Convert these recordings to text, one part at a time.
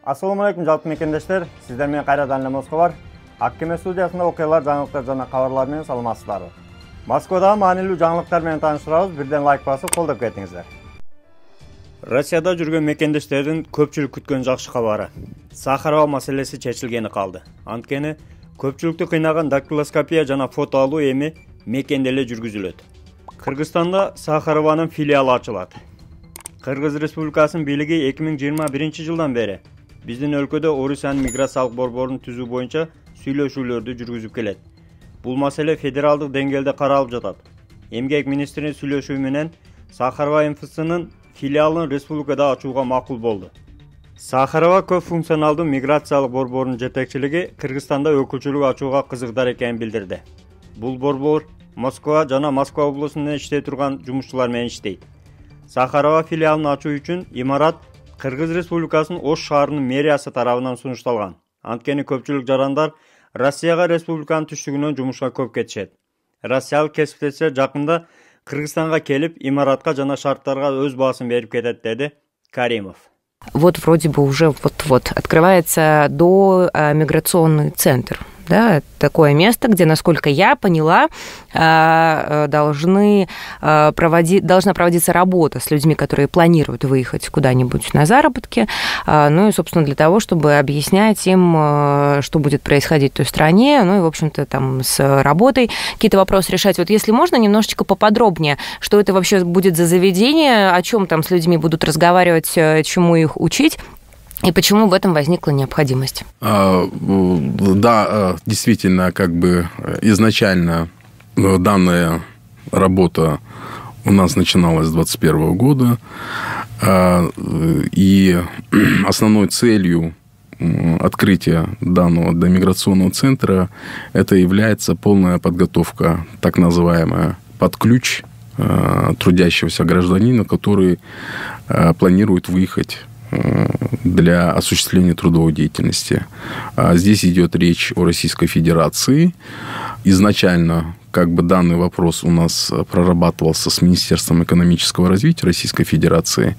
Assalamu alaikum жалпы мекендештер. Сиздер менен кайрадан эле Москва бар. Аккеме студиясында окуялар, жаңылыктар жана кабарлар менен саламатсыздарбы. Москвадагы маанилүү жаңылыктар менен тааныштырабыз. Бирден лайк басып, колдоп кетиңиздер. Россияда жүргөн мекендештердин көпчүлүк күткөн жакшы кабары. Сахарова маселеси чечилгени калды. Анткени көпчүлүктү кыйнаган дактилоскопия жана фото алуу эми мекенде эле жүргүзүлөт. Кыргызстанда Сахарованын филиалы ачылат. Кыргыз Республикасынын бийлиги 2021-жылдан бери биздин өлкөдө Орусиянын миграциялык борборун түзүү боюнча сүйлөшүүлөрдү жүргүзүп келет. Бул маселе федералдык деңгээлде каралып жатат. Эмгек министринин сүйлөшүүсү менен Сахарова МФЦнын филиалын республикада ачууга макул болду. Сахарова көп функционалдуу миграциялык борборунун жетекчилиги Кыргызстанда өкүлчүлүк ачууга кызыктар экенин билдирди. Бул борбор Москва жана Москва облусунда иштей турган жумушчулар менен иштейт. Сахарова филиалын ачуу үчүн имарат Кыргыз Республикасынын Ош шаарынын мэриясы тарабынан сунушталган. Анткени көпчүлүк жарандар Россияга республиканын түштүгүнөн жумушка көп кетишет. Россиялык кесиптештер жакында Кыргызстанга келип, имаратка жана шарттарга өз баасын берип кетет, деди Каримов. Вот вроде бы уже вот-вот открывается домиграционный центр. Да, такое место, где, насколько я поняла, должна проводиться работа с людьми, которые планируют выехать куда-нибудь на заработки, ну и, собственно, для того, чтобы объяснять им, что будет происходить в той стране, ну и, в общем-то, там с работой какие-то вопросы решать. Вот если можно, немножечко поподробнее, что это вообще будет за заведение, о чем там с людьми будут разговаривать, чему их учить, и почему в этом возникла необходимость? Да, действительно, как бы изначально данная работа у нас начиналась с 2021 года, и основной целью открытия данного домиграционного центра это является полная подготовка, так называемая под ключ трудящегося гражданина, который планирует выехать для осуществления трудовой деятельности. Здесь идет речь о Российской Федерации. Изначально как бы данный вопрос у нас прорабатывался с Министерством экономического развития Российской Федерации.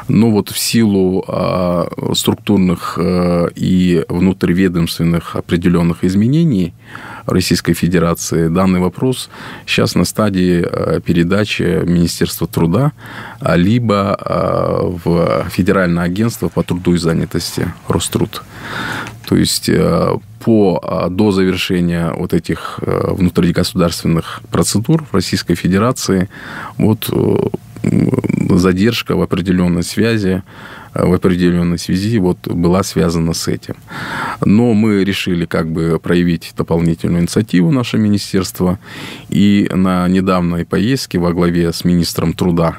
Но вот в силу структурных и внутриведомственных определенных изменений Российской Федерации данный вопрос сейчас на стадии передачи Министерства труда либо в Федеральное агентство по труду и занятости Роструд. То есть до завершения вот этих внутригосударственных процедур в Российской Федерации вот задержка в определенной связи вот была связана с этим. Но мы решили как бы проявить дополнительную инициативу, наше министерство, и на недавней поездке во главе с министром труда,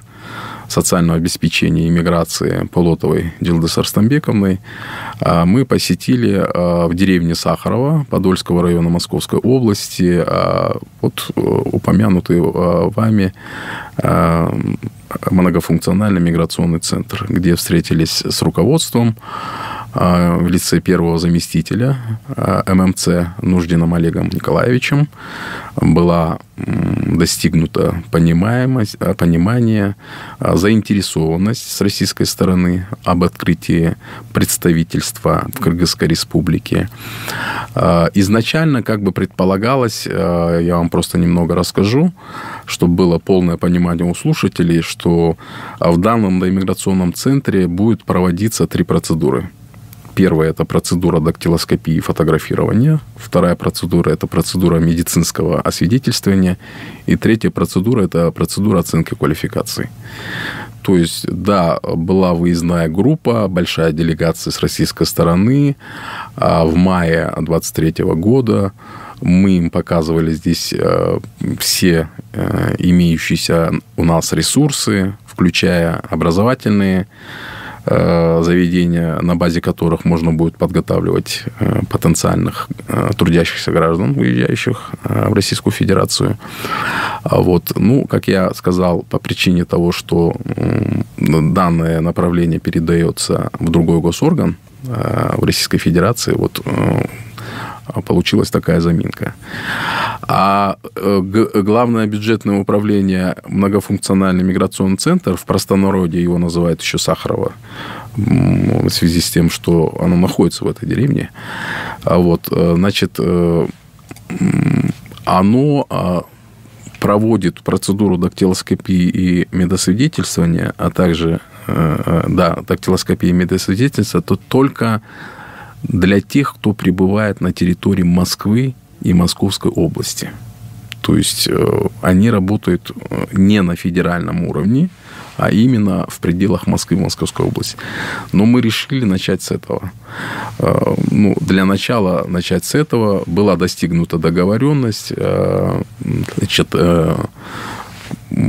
социального обеспечения и миграции Полотовой Джилдыс Арстамбековной мы посетили в деревне Сахарова Подольского района Московской области вот упомянутый вами многофункциональный миграционный центр, где встретились с руководством в лице первого заместителя ММЦ Нуждином Олегом Николаевичем. Была достигнута понимание, заинтересованность с российской стороны об открытии представительства в Кыргызской республике. Изначально как бы предполагалось, я вам просто немного расскажу, чтобы было полное понимание у слушателей, что в данном доиммиграционном центре будет проводиться 3 процедуры. Первая – это процедура дактилоскопии и фотографирования. Вторая процедура – это процедура медицинского освидетельствования. И третья процедура – это процедура оценки квалификаций. То есть, да, была выездная группа, большая делегация с российской стороны. В мае 2023 года мы им показывали здесь все имеющиеся у нас ресурсы, включая образовательные заведения, на базе которых можно будет подготавливать потенциальных трудящихся граждан, выезжающих в Российскую Федерацию. Вот. Ну, как я сказал, по причине того, что данное направление передается в другой госорган в Российской Федерации, вот получилась такая заминка. А главное бюджетное управление многофункциональный миграционный центр, в простонародье его называют еще Сахарова, в связи с тем, что оно находится в этой деревне. Вот, значит, оно проводит процедуру дактилоскопии и медосвидетельствования, а также дактилоскопии и медосвидетельства, то только для тех, кто пребывает на территории Москвы и Московской области. То есть они работают не на федеральном уровне, а именно в пределах Москвы и Московской области. Но мы решили начать с этого. Для начала начать с этого. Была достигнута договоренность. Значит,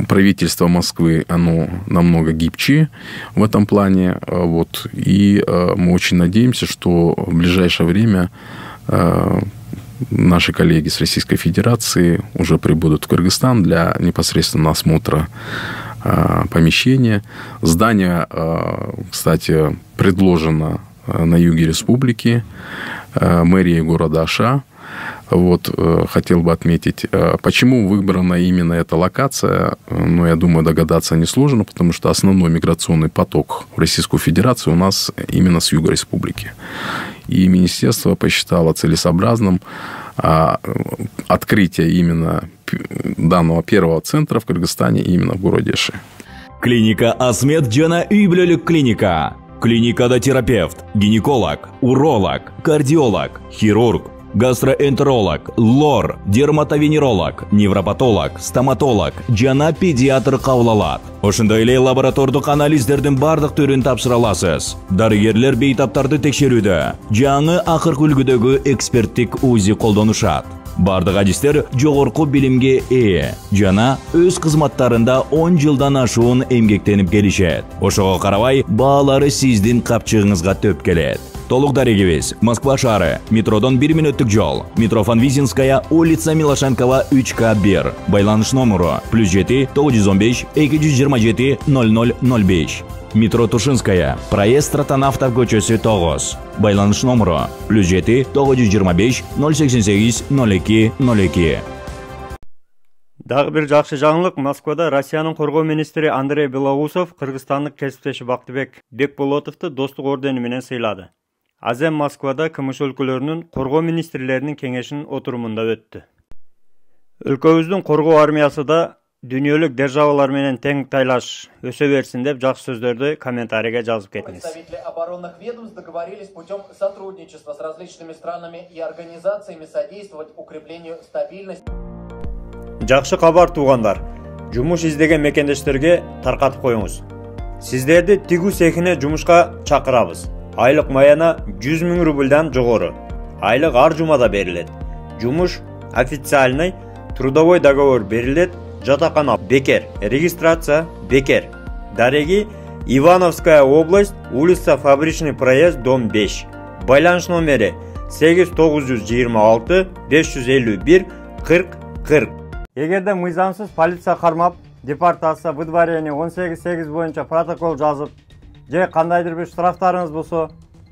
правительство Москвы, оно намного гибче в этом плане. Вот. И мы очень надеемся, что в ближайшее время наши коллеги с Российской Федерации уже прибудут в Кыргызстан для непосредственного осмотра помещения. Здание, кстати, предложено на юге республики мэрией города Аша. Вот, хотел бы отметить, почему выбрана именно эта локация. Я думаю, догадаться несложно, потому что основной миграционный поток в Российскую Федерацию у нас именно с юга республики. И министерство посчитало целесообразным открытие именно данного первого центра в Кыргызстане именно в городе Аши. Клиника Асмет жана үй бүлөлүк клиника. Клиникада терапевт, гинеколог, уролог, кардиолог, хирург, гастроэнтеролог, лор, дерматовенеролог, невропатолог, стоматолог жана педиатр кабыл алат. Ошондой эле лаборатордук анализдердин бардык түрүн тапшыра аласыз. Дарыгерлер бейтаптарды текшерүүдө, жаңы акыркы үлгүдөгү эксперттик УЗИ колдонушат. Бардык адистер жогорку билимге ээ жана өз кызматтарында 10 жылдан ашуун эмгектенип келишет. Ошого карабай, баалары сиздин капчыгыңызга төп келет. Толук дарегибиз Москва шаары, метродон 1 мүнөттүк жол, метро Фанвизинская, улица Милошенкова 3К1. Байланыш номеру +7 915 227 0005. Метро Тушинская, проезд Ротанавтов көчөсү 9. Байланыш номеру +7 925 088 02 02. Дагы бир жакшы жаңылык. Москвада Россиянын коргоо министри Андрей Белоусов кыргызстандык кесиптеши Бактыбек Бекболотовду достук ордени менен сыйлады. Азем Москвада КМШ өлкөлөрүнүн коргоо министрлеринин кеңешинин отурумунда өттү. Өлкөбүздүн коргоо армиясы да дүйнөлүк державалар менен тең тайлаш өсө берсин деп жакшы сөздөрдү комментарийге жазып кетиңиз. Представители оборонных ведомств договорились путем сотрудничества с различными странами и организациями содействовать укреплению стабильности. Жакшы кабар туугандар. Жумуш издеген мекендештерге таркатып коюңуз. Сиздерди тигүү цехине жумушка чакырабыз. Айлык маяна 100 000 рубльдан жогору. Айлык ар жумада берилет. Жумуш официальный, трудовой договор берилет. Жатакана бекер, регистрация бекер. Дареги Ивановская область, улица Фабричный проезд, дом 5. Байланыш номери 8926 551 40 40. Эгерде мыйзамсыз полиция кармап, депортация, выдворение 18.8 боюнча протокол жазып, же кандайдыр бир штрафтарыңыз болсо,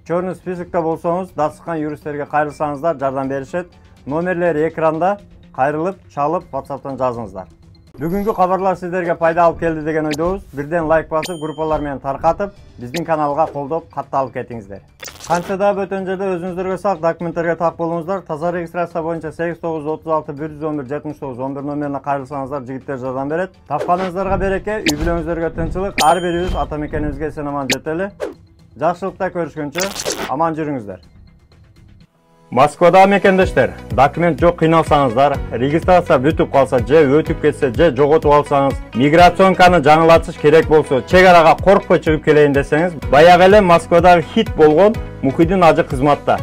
чорный списокто болсоңуз, датсыккан юристтерге кайрылсаңыздар жардам беришет. Номерлери экранда, кайрылып, чалып, WhatsApp'тан жазыңыздар. Бүгүнкү кабарлар сиздерге пайда алып келди деген ойдобуз. Бирден лайк басып, группалар менен таркатып, биздин каналга колдоп, катталып кетиңиздер. Канча да бөтөн жерде өзүңүздөргө сак документтерге так болуңуздар. Таза регистрация боюнча 8936 111 79 11 номерине кайрылсаңыздар, жигиттер жардам берет. Тапканыңыздарга береке, үй бүлөңүздөргө тынчылык, ар бирибиз ата мекенибизге эсен аман жетели. Жакшылыкта көрүшкөнчө аман жүрүңүздөр. Москвада мекендештер, документ жок кыйналсаңыздар, регистрация бүтүп калса, же өтүп кетсе, же жоготуп алсаңыз, миграционканы жаңылатыш керек болсо, чек арага коркпой чыгып келейин десеңиз, баягы эле Москвадагы хит болгон Мухиддин ажы кызматта.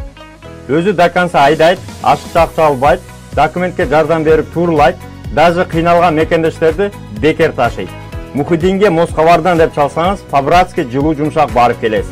Өзү до конца айдайт, ашыкча акча албайт, документке жардам берип турлайт, даже кыйналган мекендештерди бекер ташыйт. Мухиддинге Москвардан деп чалсаңыз, по-братски жылуу жумшак барып келесиз.